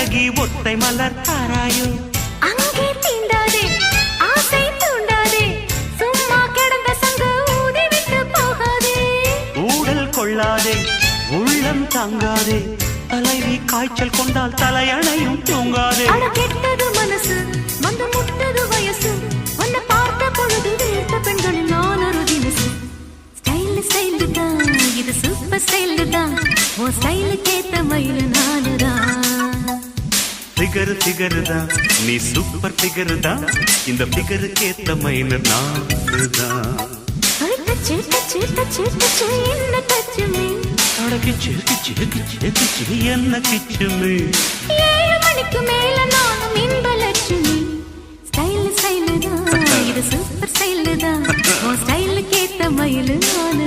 அழகி ஒத்தை மலர் தாராயோ அங்கே தீண்டாதே ஆசை தூண்டாதே சும்மா கிடந்த சங்கு ஊதி விட்டு போகாதே ஊடல் கொள்ளாதே உள்ளம் தாங்காதே தலைவி காய்ச்சல் கொண்டால் தலையணையும் தூங்காதே அட கெட்டது மனசு வந்து முட்டது வயசு உன்னை பார்த்த பொழுது வீழ்த்த பெண்களில் நான் ஒரு தினசு ஸ்டைல் ஸ்டைல் தான் இது சூப்பர் ஸ்டைல் தான் உன் ஸ்டைலுக்கு ஏத்த மயில நானுதான் ஃபிகர் ஃபிகர் தான் நீ சூப்பர் ஃபிகர் தான் இந்த ஃபிகருக்கு ஏத்த மயிலர் நானுதான் டச்சு டச்சு டச்சு டச்சு என்ன டச்சுமே அடக்கிச்சு கிச்சு கிச்சு கிச்சு என்ன கிச்சுமே 7 மணிக்கு மேல நானும் இன்ப லட்சுமி ஸ்டைல் ஸ்டைல் தான் இது சூப்பர் ஸ்டைல் தான் உன் ஸ்டைலுக்கு ஏத்த மயில நானு